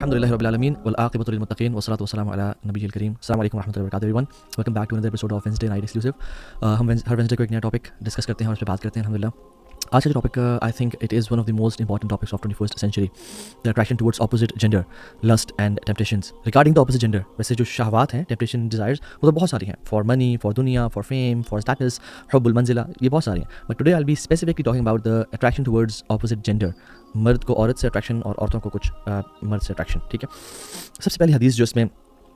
Alhamdulillahi Rabbil Alameen wal aqibatu lil muttaqin wassalatu wassalamu ala nabiyyil kareem. Assalamu alaikum warahmatullahi wabarakatuh everyone. Welcome back to another episode of Wednesday Night Exclusive. हम हर Wednesday को एक नया topic discuss करते हैं और उस पर बात करते हैं अल्हम्दुलिल्लाह. आज का जो topic I think it is one of the most important topics of 21st century, the attraction towards opposite gender, lust and temptations. Regarding the opposite gender, वैसे जो शहवात हैं, टेम्पटेशन, डिज़ायर्स, वो तो बहुत सारी हैं. फॉर मनी, फॉर दुनिया, for fame, for status, हुब्बुल मंजिला, ये बहुत सारी हैं. But today I will be specifically talking about the attraction towards opposite gender. मर्द को औरत से अट्रैक्शन और औरतों को कुछ मर्द से अट्रैक्शन. ठीक है, सबसे पहली हदीस जो इसमें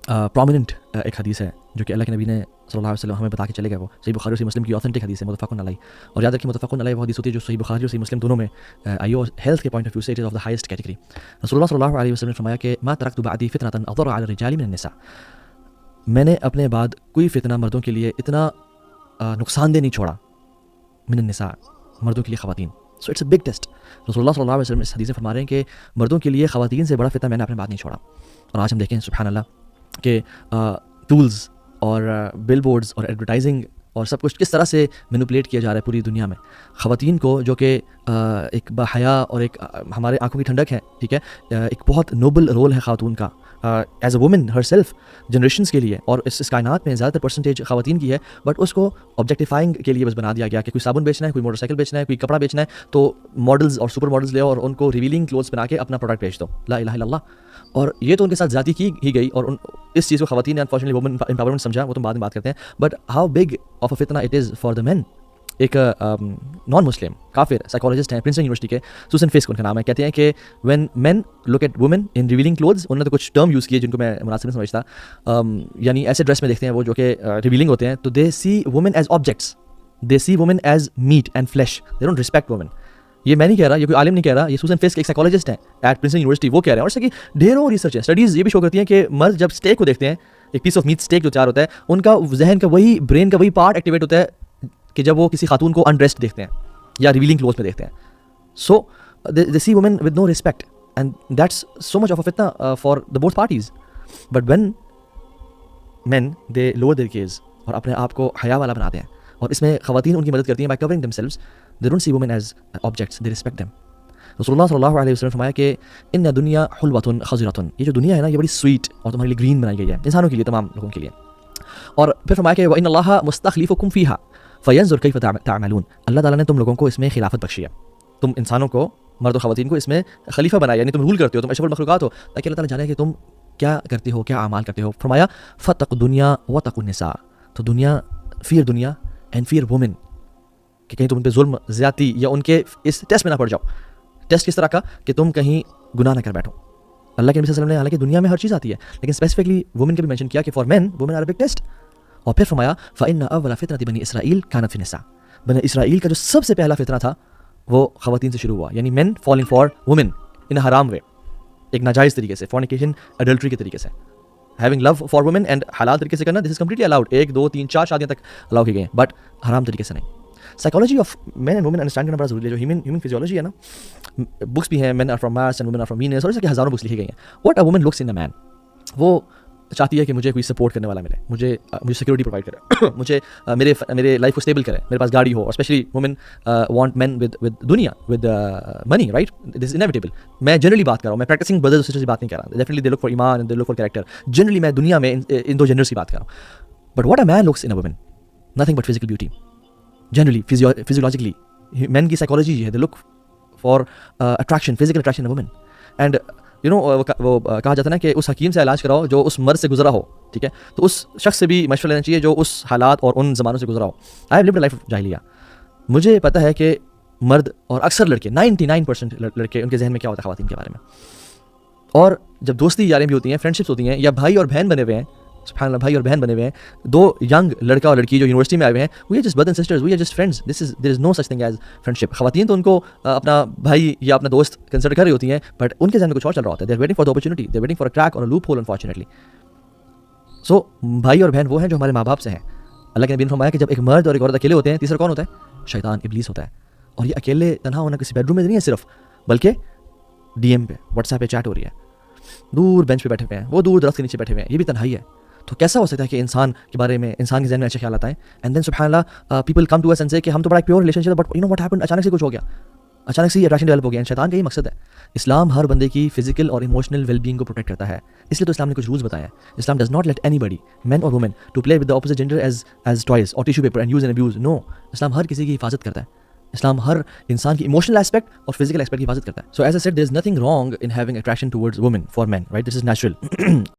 प्रोमिनेंट एक हदीस है जो कि अल्लाह के नबी ने सल्लल्लाहु अलैहि वसल्लम हमें बता के चले गए, वो सही बुखारी और सही मुस्लिम की ऑथेंटिक हदीस है, मुत्तफ़क़ुन अलैह. और याद रखिए मुत्तफ़क़ुन अलैह वो हदीस होती है जो सही बुखारी और सही मुस्लिम दोनों में आई और हेल्थ के पॉइंट ऑफ व्यू से it is of the highest category. रसूलुल्लाह सल्लल्लाहु अलैहि वसल्लम ने फरमाया कि मा तरक्तु बअदी फितनतन अज़र अला रिजाली मिन निसा. मैंने अपने बाद कोई फितना मर्दों के लिए इतना नुकसानदेह नहीं छोड़ा, मिन निसा, मर्दों के लिए ख़वातीन. So it's a big test. रसूलुल्लाह सल्लल्लाहु अलैहि वसल्लम इस हदीस में फरमा रहे हैं कि मर्दों के लिए ख़वातीन से बड़ा फितना मैंने अपने बाद नहीं छोड़ा. और आज हम देखें सुभान अल्लाह कि टूल्स और बिलबोर्ड्स और एडवर्टाइजिंग और सब कुछ किस तरह से मैनिपुलेट किया जा रहा है पूरी दुनिया में. ख़वातीन को जो कि एक बहया और एक हमारे आंखों की ठंडक है, ठीक है, एक बहुत नोबल रोल है ख़ातून का as a woman herself generations के लिए. और इस कायनात में ज़्यादातर परसेंटेज ख़वातीन की है, बट उसको ऑब्जेक्टिफाइंग के लिए बस बना दिया गया कि कोई साबुन बेचना है, कोई मोटरसाइकिल बेचना है, कोई कपड़ा बेचना है, तो मॉडल्स और सुपर मॉडल्स ले और उनको रिवीलिंग क्लोथ्स बना के अपना प्रोडक्ट बेच दो. ला इलाहा इल्लल्लाह. और ये तो उनके साथ ज़्यादती की ही गई और इस चीज़ को ख़वातीन ने अनफॉर्चुनेटली वुमन एम्पावरमेंट समझा, वो तो बाद में बात करते हैं. But how big of a फितना it is for the men. एक नॉन मुस्लिम काफिर साइकोलॉजिस्ट हैं प्रिंसटन यूनिवर्सिटी के, सुसन फिस्क उनका नाम है, कहते हैं कि when main look at women in revealing clothes, उन्होंने तो कुछ टर्म यूज़ किए जिनको मैं मुनासिब नहीं समझता, यानी ऐसे ड्रेस में देखते हैं वो जो कि रिवीलिंग होते हैं, तो they see women as objects, they see women as meat and flesh, they don't respect women. ये मैं नहीं कह रहा, ये कोई आलिम नहीं कह रहा, ये सुसन फिस्क एक साइकोलॉजिस्ट हैं एट प्रिंसटन यूनिवर्सिटी, वो कह रहे हैं. और इससे कि ढेरों रिसर्च है, स्टडीज़ ये भी शो करती हैं कि मर्द जब स्टेक को देखते हैं, एक पीस ऑफ मीट स्टेक जो तैयार होता है, उनका जहन का वही, ब्रेन का वही पार्ट एक्टिवेट होता है कि जब वो किसी खातून को अनड्रेस्ड देखते हैं या रिवीलिंग क्लोथ में देखते हैं. So they see women with no respect and that's so much of a फितना for the both parties. But when men they lower their gaze और अपने आप को हया वाला बनाते हैं, और इसमें ख़वातीन उनकी मदद करती हैं by covering themselves, they don't see women as objects, they respect them. रसूलुल्लाह सल्लल्लाहु अलैहि वसल्लम ने फरमाया कि इन्न दुनिया हुल्वतुन खज़िरतुन, ये जो दुनिया है ना, ये बड़ी स्वीट और तुम्हारे लिए ग्रीन बनाई गई है, इंसानों के लिए, तमाम लोगों के लिए. और फिर फरमाया कि व इन्नल्लाह मुस्तख़लिफ़ुकुम फ़ीहा फ़यंज़ुर कैफ़ तअमलून, अल्लाह ताला ने तुम लोगों को इसमें खिलाफत बख्शी है, तुम इंसानों को, मर्द और ख़वातीन को इसमें खलीफा बनाया, यानी तुम रूल करते हो, तुम अशरफुल मखलूक़ात हो, ताकि अल्लाह ताला जाने कि तुम क्या करते हो, क्या अमाल करते हो. फरमाया फ़त्तक़ु दुनिया व तक़ुन निसा, तो दुनिया, फियर दुनिया एंड फियर वुमेन, कि कहीं तुम उन पर जुल्म, ज़्यादती या उनके इस टेस्ट में ना पड़ जाओ. टेस्ट किस तरह का कि तुम कहीं गुनाह ना कर बैठो. अल्लाह के नबी सल्लल्लाहु अलैहि वसल्लम ने हालांकि दुनिया में हर चीज़ आती है, लेकिन स्पेसिफिकली वुमेन के भी मेंशन किया कि for men women are a big test. और फिर फरमाया फ़इन्न अव्वल फ़ितनति बनी इसराइल कानत फ़ी निसा, बनी इसराइल का जो सबसे पहला फितना था वो ख़वातीन से शुरू हुआ, यानी men falling for women in a हराम वे, एक नाजायज़ तरीके से, फॉर्निकेशन, एडल्ट्री के तरीके से. Having love for women and हलाल तरीके से करना, दिस इज़ कम्प्लीटली अलाउड, 1 2 3 4 शादियाँ तक अलाउ की गई हैं, बट हराम तरीके से नहीं. Psychology of main and women understand करना बड़ा ज़रूरी है. जो ह्यूमन फिजियोलॉजी है ना, बुक्स भी हैं, men are from Mars and women are from Venus, और ऐसे हज़ारों बुक्स लिखी गई हैं. What a woman looks in a man, वो चाहती है कि मुझे कोई सपोर्ट करने वाला मिले, मुझे सिक्योरिटी प्रोवाइड करे, मुझे मेरे लाइफ को स्टेबल करे, मेरे पास गाड़ी हो. और specially women want men with दुनिया, with money, right, this is inevitable. मैं जनरली बात कर रहा हूँ, मैं प्रैक्टिसिंग ब्रदर्स सिस्टर्स की बात नहीं कर रहा. डेफिनेटली दे लुक फॉर ईमान and they look for character. Generally मैं दुनिया में इन दो जेंडर्स की बात कर रहा हूँ. But what a man looks in a woman, nothing but physical beauty. Generally physiologically man की साइकोलॉजी ये है, दे look for attraction, physical attraction in women. And you know वो कहा जाता है ना कि उस हकीम से इलाज कराओ जो उस मर्द से गुजरा हो, ठीक है, तो उस शख्स से भी मशवरा लेना चाहिए जो उस हालात और उन ज़मानों से गुजरा हो. I have lived a life of जाहिलिया. मुझे पता है कि मर्द और अक्सर लड़के, 99% लड़के, उनके जहन में क्या होता है ख़वातीन के बारे में. और जब दोस्ती यारें भी होती हैं, फ्रेंडशिप्स होती हैं, या भाई और बहन बने हुए हैं, सुभानअल्लाह, भाई और बहन बने हुए हैं, 2 यंग लड़का और लड़की जो यूनिवर्सिटी में आए हुए हैं, we are just brothers and sisters, we are just friends, there is no such thing as friendship. ख़वातीन तो उनको अपना भाई या अपना दोस्त कंसिडर कर रही होती हैं, बट उनके जहन में कुछ और चल रहा होता है. They are waiting for the opportunity, they are waiting for a crack or a loophole, unfortunately. So भाई और बहन वो हैं जो हमारे माँ बाप से हैं. अल्लाह के नबी ने फरमाया कि जब एक मर्द और एक औरत अकेले होते हैं, तीसरा कौन होता है? शैतान, इब्लीस होता है. और ये अकेले तन्हा होना किसी बेडरूम में नहीं है सिर्फ, बल्कि DM पे, व्हाट्सएप पे चैट हो रही है, दूर बेंच पे बैठे हुए हैं, वो दूर दरख्त के नीचे बैठे हुए हैं, ये भी तन्हाई है. तो कैसा हो सकता है कि इंसान के बारे में, इंसान के ज़हन में अच्छे ख्याल आता है, एंड देन सुभान अल्लाह people come to us and say कि हम तो बड़ा एक प्योर रिलेशनशिप है, but you know what happened, अचानक से कुछ हो गया. اچانک سے یہ اٹریکشن ڈیولپ ہو گیا. شیطان کا یہ مقصد ہے. اسلام ہر بندے کی فزیکل اور ایموشنل ویل بینگ کو پروٹیکٹ کرتا ہے, اس لیے تو اسلام نے کچھ رولز بتایا ہے. Islam does not let anybody, man اور woman, to play with the opposite gender as toys اور tissue paper and use and abuse. No, اسلام ہر کسی کی حفاظت کرتا ہے. اسلام ہر انسان کی ایموشنل ایسپیکٹ اور فزیکل ایسپیکٹ کی حفاظت کرتا ہے. So as I said there is nothing wrong in having attraction towards woman for man, right, this is natural.